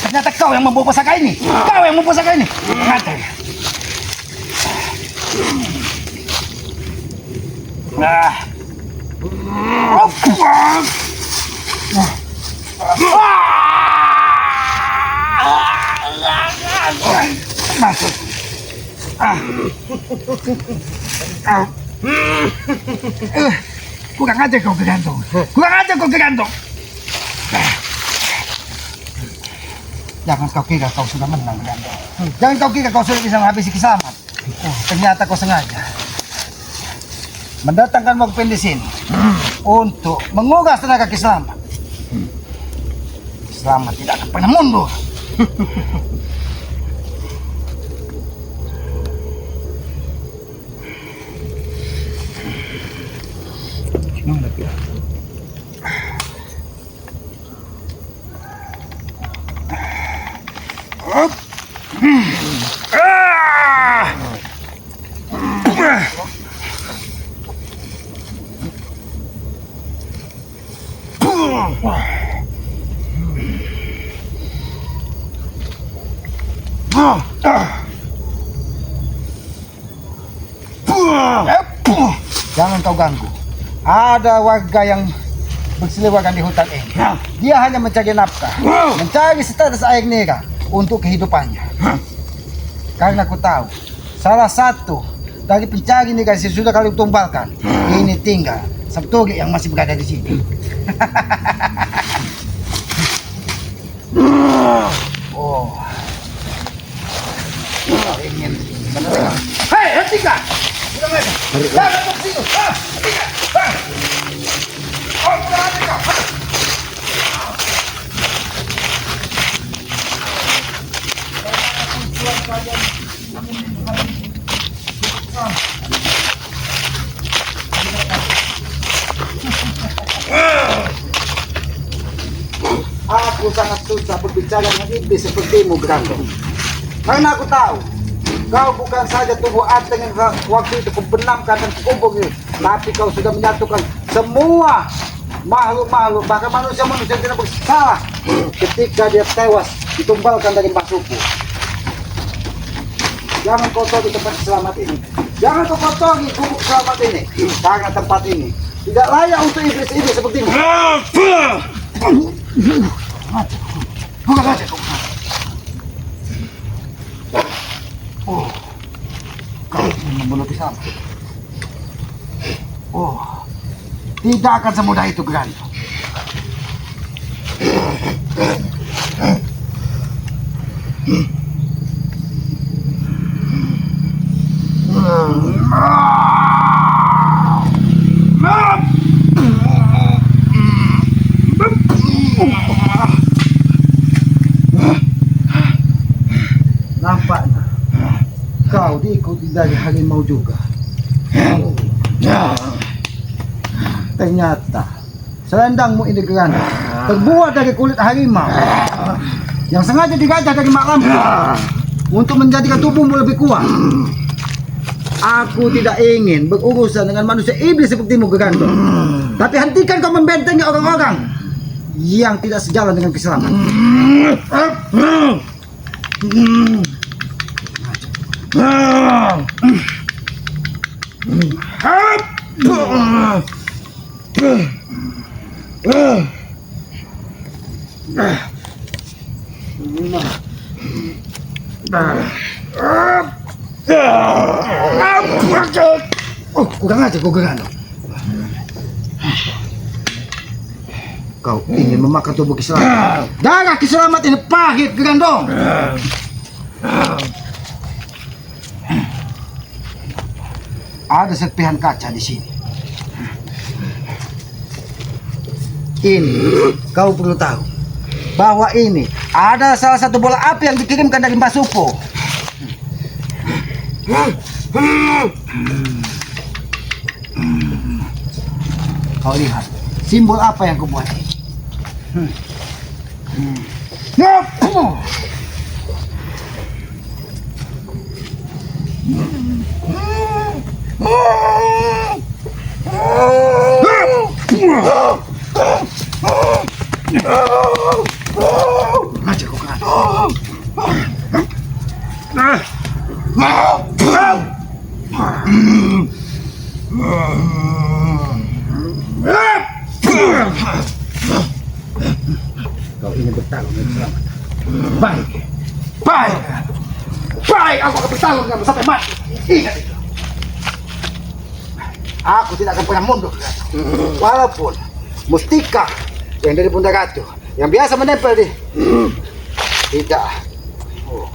Ternyata kau yang membawa pusaka ini. Kau yang membawa pusaka ini. Ngajar. Masuk. Kurang aja kau kegantung. Kurang aja kau kegantung. Jangan kau kira kau sudah menang, kegantung. Jangan kau kira kau sudah bisa menghabisi Kiselamat. Ternyata kau sengaja mendatangkan Mokpen di sini untuk menguras tenaga Kiselamat. Kiselamat tidak akan pernah mundur. Jangan kau ganggu. Ada warga yang berseliweran di hutan ini. Dia hanya mencari nafkah, mencari status air nira untuk kehidupannya. Karena aku tahu salah satu dari pencari nira yang sudah kali tumbalkan ini tinggal Sabtogi yang masih berada di sini. Oh, ingin benar. Hei, hentikan! Sudah mereka. Jangan bersih. Hentikan. Oh, sudah hentikan. Aku sangat susah berbicara dengan iblis sepertimu, Grandong. Karena aku tahu kau bukan saja tubuh Ateng yang waktu itu kubenamkan dan kubur ini, tapi kau sudah menyatukan semua makhluk-makhluk, bahkan manusia-manusia yang tidak bersalah ketika dia tewas ditumbalkan dari Mbah Supu. Jangan kotori tempat selamat ini. Jangan kau kotori gubuk selamat ini, karena tempat ini tidak layak untuk iblis-iblis sepertimu. Bukan aja kau. Oh, kau ingin membunuh Kiselamat. Oh, tidak akan semudah itu, Grandong. Nampaknya kau diikuti dari harimau juga. Ternyata selendangmu ini, Grandong, terbuat dari kulit harimau yang sengaja digajah dari Mak Lampir untuk menjadikan tubuhmu lebih kuat. Aku tidak ingin berurusan dengan manusia iblis sepertimu, Grandong. Tapi hentikan kau membentengi orang-orang yang tidak sejalan dengan Kiselamat. Oh, kurang aja kau, Grandong. Kau ingin memakan tubuh Kiselamat. Darah Kiselamat ini pahit, Grandong. Ada serpihan kaca di sini. Ini kau perlu tahu bahwa ini ada salah satu bola api yang dikirimkan dari Mbah Supo. Kau lihat simbol apa yang kau buat ini? Ngajar kau kan? Kau ingin bertarung dengan selamat. Baik, baik, baik. Aku akan bertarung dengan sampai mati. Ingat itu. Aku tidak akan pernah mundur. Walaupun mustika yang dari Bunda Ratu yang biasa menempel di tidak. Oh.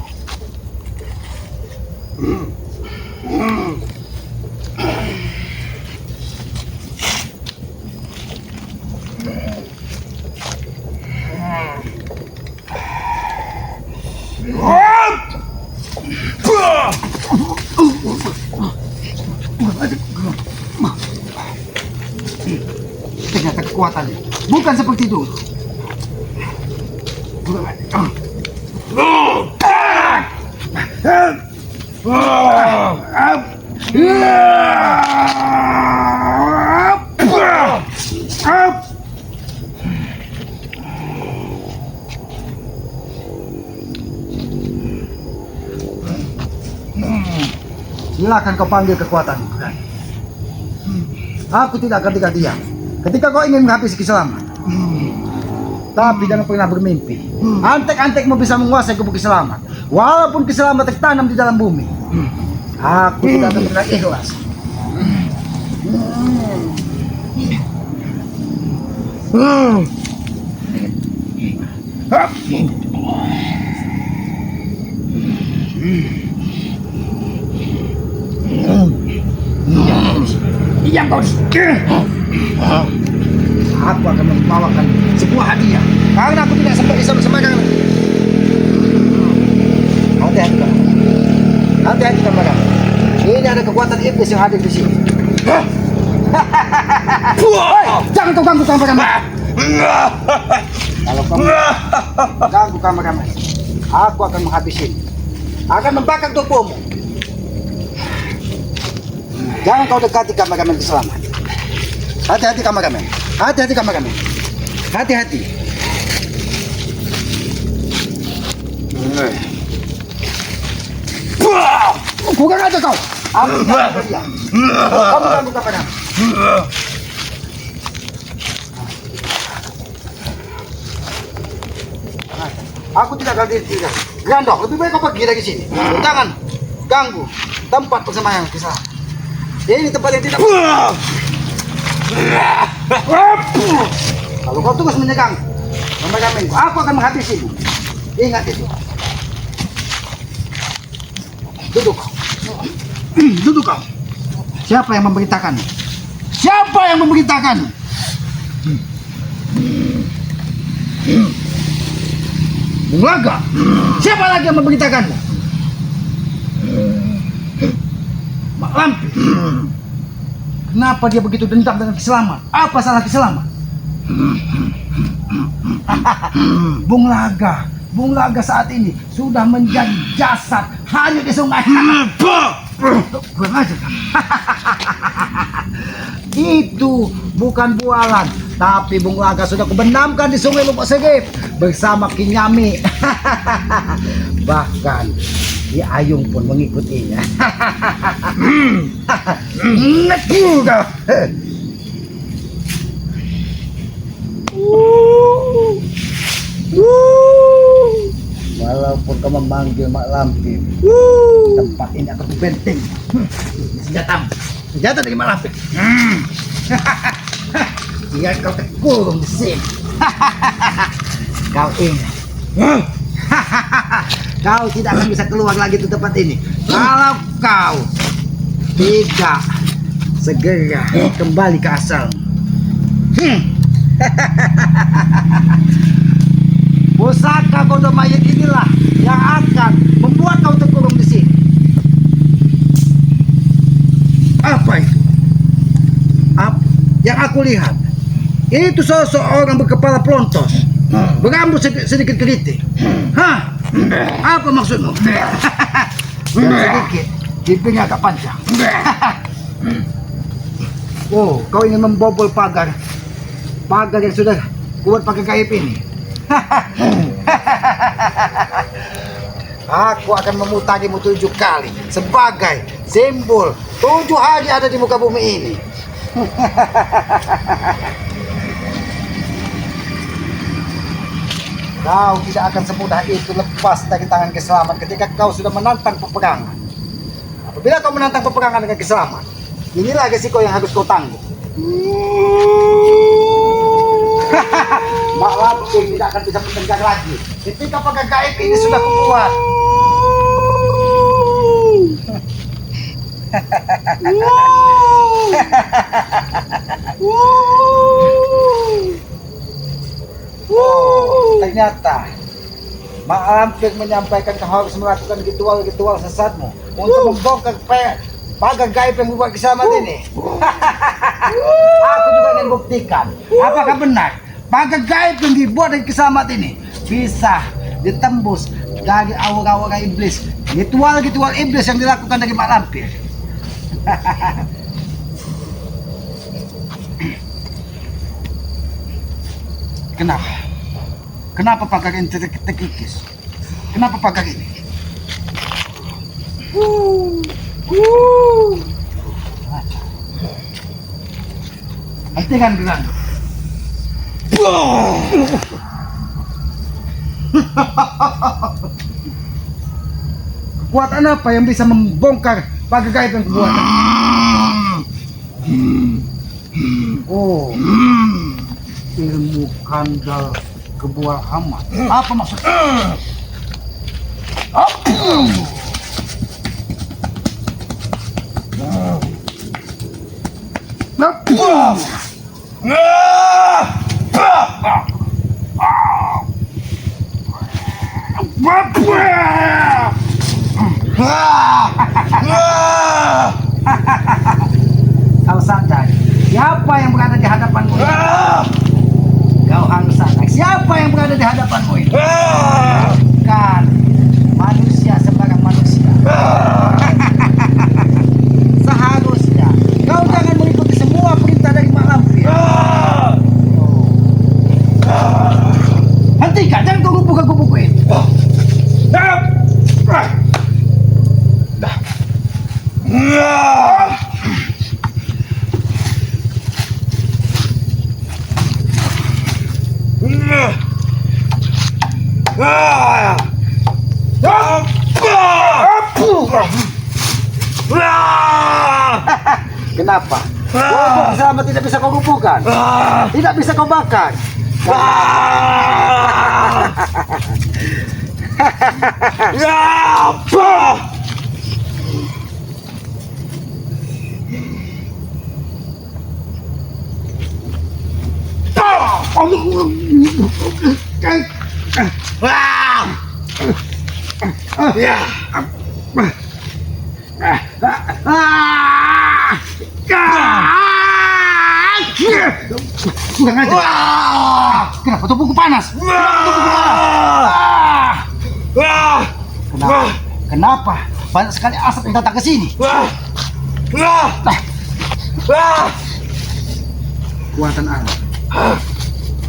Ternyata kekuatannya bukan seperti dulu. Silakan kau panggil kekuatanmu. Aku tidak akan tinggal diam ketika kau ingin menghabisi Kisamat. Tapi jangan pernah bermimpi antek-antekmu bisa menguasai kubu Kisamat. Walaupun Kisamat tertanam di dalam bumi, aku tidak akan pernah ikhlas. Diam kau. Aku akan membawakan sebuah hadiah karena aku tidak sempat bisa bersemakan. Hati-hati kamu. Hati-hati kamu. Ini ada kekuatan iblis yang hadir di sini. Jangan kau ganggu kamar-kamar. Kalau kamu ganggu kamar-kamar, aku akan menghabisimu. Akan membakar tubuhmu. Jangan kau dekati kamar-kamar Kisamat. Hati-hati kamar-kamar. Hati-hati kamar-kamar. Hati-hati. Kurang aja kau. Aku tidak akan berdiam. Kamu ganggu kamar-kamar. Aku tidak akan tinggal. Grandok, lebih baik kau pergi dari sini. Jangan ganggu tempat persembahyaan Kisamat. Ini tempat yang tidak. Kalau kau terus menyerang kamar-kamarku, aku akan menghabisimu. Ingat itu. Duduk kau. Duduk kau. Siapa yang memberitakanmu? Siapa yang memberitakanmu? Bung Laga. Siapa lagi yang memberitakanmu? Mak Lampir. Kenapa dia begitu dendam dengan Kisamat? Apa salah Kisamat? Bung Laga saat ini sudah menjadi jasad hanyut di sungai. Kurang aja kan? Itu bukan bualan, tapi Bung Laga sudah kubenamkan di sungai Lubuk Segip bersama Kinyami. Bahkan Ki Ayung pun mengikutinya. Enak juga. Walaupun kau memanggil Mak Lampir, tempat ini akan kubenting. Senjata dari Mak Lampir. Biar kau terkurung di sini. Kau ingat, kau tidak akan bisa keluar lagi di tempat ini kalau kau tidak segera kembali ke asal. Pusaka kodok mayat inilah yang akan membuat kau terkurung di sini. Apa itu? Yang aku lihat itu sosok orang berkepala pelontos, berambut sedikit keriting. Hah? Apa maksudmu? Dan sedikit, pipinya agak panjang. Oh, kau ingin membobol pagar yang sudah kuat pakai gaib ini. Aku akan memutangimu 7 kali sebagai simbol 7 hari ada di muka bumi ini. Kau tidak akan semudah itu lepas dari tangan Kiselamat ketika kau sudah menantang peperangan. Apabila kau menantang peperangan dengan Kiselamat, inilah resiko yang harus kau tanggung. Mak Lampir tidak akan bisa mendengar lagi ketika pakai gaib ini sudah kuat. Ternyata Mak Lampir menyampaikan kau harus melakukan ritual-ritual sesatmu untuk membongkar pagar gaib yang membuat Kiselamat ini. Aku juga ingin buktikan apakah benar pagar gaib yang dibuat dari Kiselamat ini bisa ditembus dari aura-aura iblis, ritual-ritual iblis yang dilakukan dari Mak Lampir. Kenapa? Kenapa pagar ini terkikis? Kenapa pagar ini? Hentikan gerak. Kekuatan apa yang bisa membongkar pagar gaib yang kubuatan? Oh, ilmu kandal kebuah amat. Apa maksudnya? Kau sadar siapa yang berada di hadapanmu? Kau harus sadar siapa yang berada di hadapanmu ini? Bukan manusia sembarang manusia. Seharusnya kau jangan mengikuti semua perintah dari Mak Lampir. Hentikan, jangan kau gubuk-gubuk ini. Kenapa? Walaupun Kiselamat tidak bisa kau gubukkan, tidak bisa kau bakar. Kurang aja. Kenapa tubuhku panas? Kenapa? Banyak sekali asap yang datang ke sini. Kekuatan alam.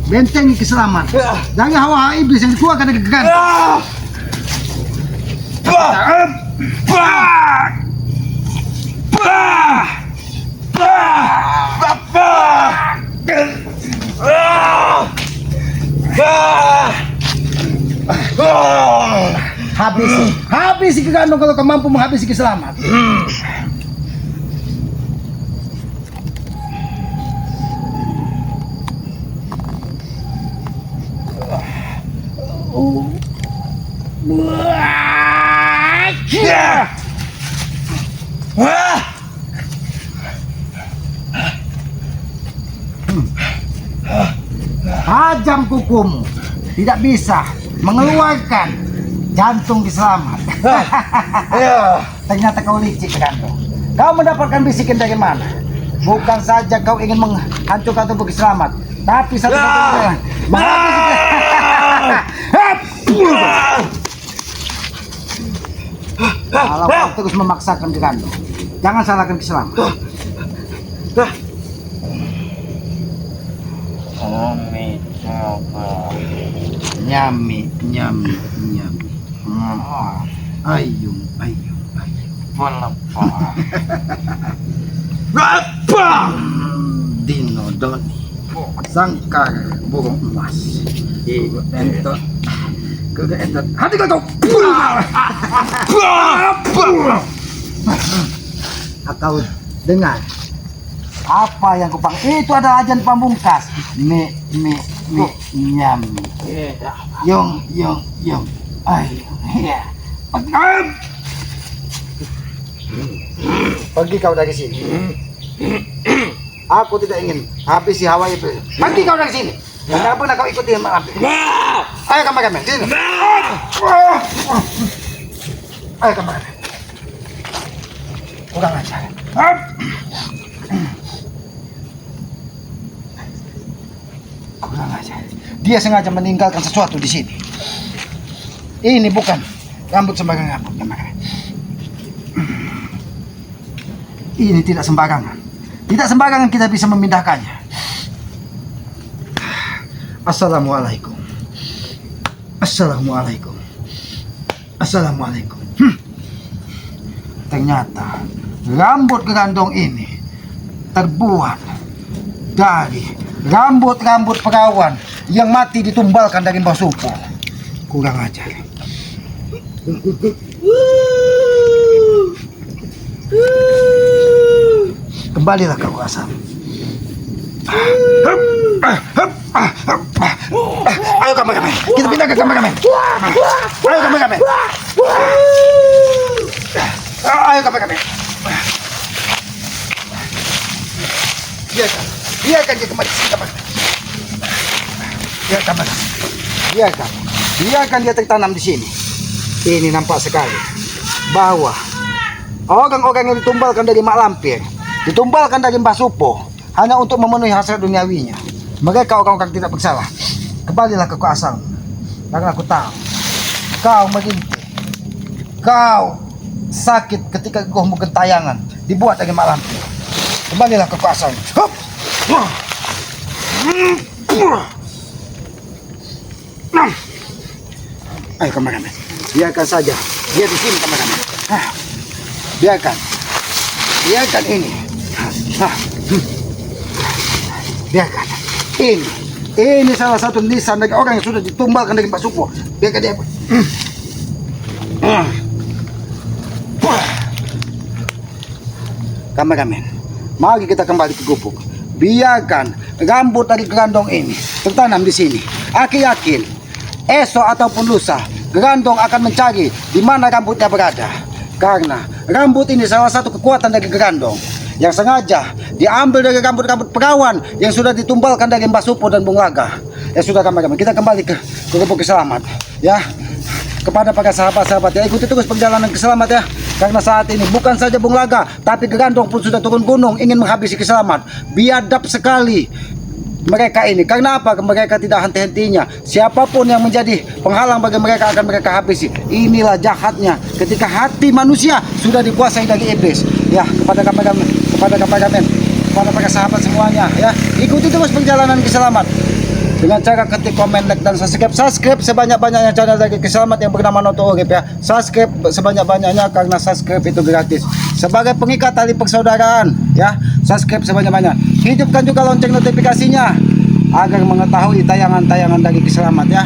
Bentengi Kiselamat dari hawa iblis yang dikeluarkan dari gantung. Habisi Kegandong kalau kau mampu menghabisi Kiselamat. Tajam kukumu tidak bisa mengeluarkan jantung Kiselamat. Ternyata kau licik Kegandong. Kau mendapatkan bisikan dari mana? Bukan saja kau ingin menghancurkan tubuh Kiselamat, tapi satu-satunya kalau kau terus memaksakan Kegandong, jangan salahkan Kiselamat. Omito Nyami, nyami, nyami. Ayung, ayung, ayung. Palapa. Dino Doni. Sangkar burung emas. Entot. Kuda entot. Hati kau. Atau dengar apa yang kupang itu adalah ajan pamungkas. Me nyami. Yong ay ya. Pergi kau dari sini. Aku tidak ingin habisi hawa itu. Pergi kau dari sini. Tidak pernah kau ikuti mampir. Ayo kameramen, sini. Ayo kameramen. Kurang ajar. Kurang ajar. Dia sengaja meninggalkan sesuatu di sini. Ini bukan rambut sembarangan rambut, kameramen. Ini tidak sembarangan. Tidak sembarangan kita bisa memindahkannya. Assalamualaikum. Assalamualaikum. Assalamualaikum. Ternyata rambut gerandong ini terbuat dari rambut-rambut perawan yang mati ditumbalkan dari Mbah Supo. Kurang ajar. Kembalilah kau asal. Ayo kameramen, kita pindah ke kameramen. Ayo kameramen. Ayo kameramen. Biarkan dia kembali ke kameramen. Biarkan dia tertanam di sini. Ini nampak sekali bahwa orang-orang yang ditumbalkan dari Mak Lampir, ditumbalkan dari Mbah Supo hanya untuk memenuhi hasrat duniawinya. Mereka orang-orang tidak bersalah. Kembalilah ke asalmu. Karena aku tahu kau merintih, kau sakit ketika gohmu gentayangan dibuat dari Mak Lampir. Kembalilah ke asalmu. Ayo kameramen, biarkan saja dia di sini kameramen. Biarkan ini. Biarkan ini salah satu nisan dari orang yang sudah ditumbalkan dari Mbah Supo. Biarkan dia. Kameramen, mari kita kembali ke gubuk. Biarkan rambut dari gerandong ini tertanam di sini. Aku yakin esok ataupun lusa gerandong akan mencari di mana rambutnya berada. Karena rambut ini salah satu kekuatan dari gerandong yang sengaja diambil dari rambut-rambut perawan yang sudah ditumbalkan dari Mbah Supo dan Bung Laga. Ya sudah kameramen, kita kembali ke gubuk Keselamat ya. Kepada para sahabat-sahabat ya, ikuti terus perjalanan Keselamat ya. Karena saat ini bukan saja Bung Laga, tapi gerandong pun sudah turun gunung ingin menghabisi Keselamat. Biadab sekali mereka ini. Karena apa? Mereka tidak henti-hentinya. Siapapun yang menjadi penghalang bagi mereka akan mereka habisi. Inilah jahatnya ketika hati manusia sudah dikuasai dari iblis. Ya, kepada kameramen, kepada para sahabat semuanya ya, ikuti terus perjalanan Keselamat dengan cara ketik komen, like dan subscribe sebanyak-banyaknya channel dari Keselamat yang bernama Noto Urip ya. Subscribe sebanyak-banyaknya karena subscribe itu gratis. Sebagai pengikat tali persaudaraan ya, subscribe sebanyak-banyak. Hidupkan juga lonceng notifikasinya agar mengetahui tayangan-tayangan dari Keselamat ya.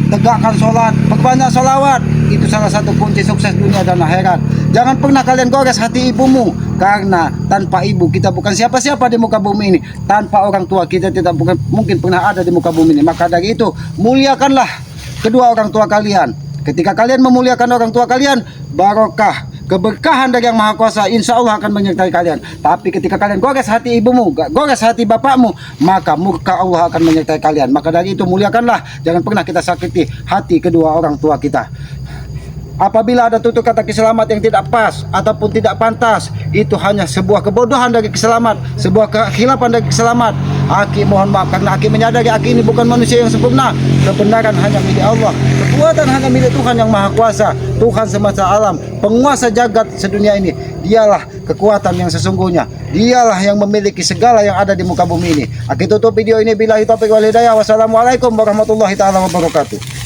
Tegakkan sholat, perbanyak sholawat. Itu salah satu kunci sukses dunia dan akhirat. Jangan pernah kalian gores hati ibumu, karena tanpa ibu kita bukan siapa-siapa di muka bumi ini. Tanpa orang tua kita tidak mungkin pernah ada di muka bumi ini. Maka dari itu muliakanlah kedua orang tua kalian. Ketika kalian memuliakan orang tua kalian, barokah, keberkahan dari Yang Maha Kuasa insya Allah akan menyertai kalian. Tapi ketika kalian gores hati ibumu, gores hati bapakmu, maka murka Allah akan menyertai kalian. Maka dari itu muliakanlah, jangan pernah kita sakiti hati kedua orang tua kita. Apabila ada tutur kata kiselamat yang tidak pas ataupun tidak pantas, itu hanya sebuah kebodohan dari kiselamat, sebuah kehilapan dari kiselamat. Aki mohon maaf karena Aki menyadari Aki ini bukan manusia yang sempurna. Kebenaran hanya milik Allah, kekuatan hanya milik Tuhan yang Maha Kuasa, Tuhan semesta alam, penguasa jagat sedunia ini. Dialah kekuatan yang sesungguhnya. Dialah yang memiliki segala yang ada di muka bumi ini. Aki tutup video ini billahi taufiq wal hidayah. Wassalamualaikum warahmatullahi taala wabarakatuh.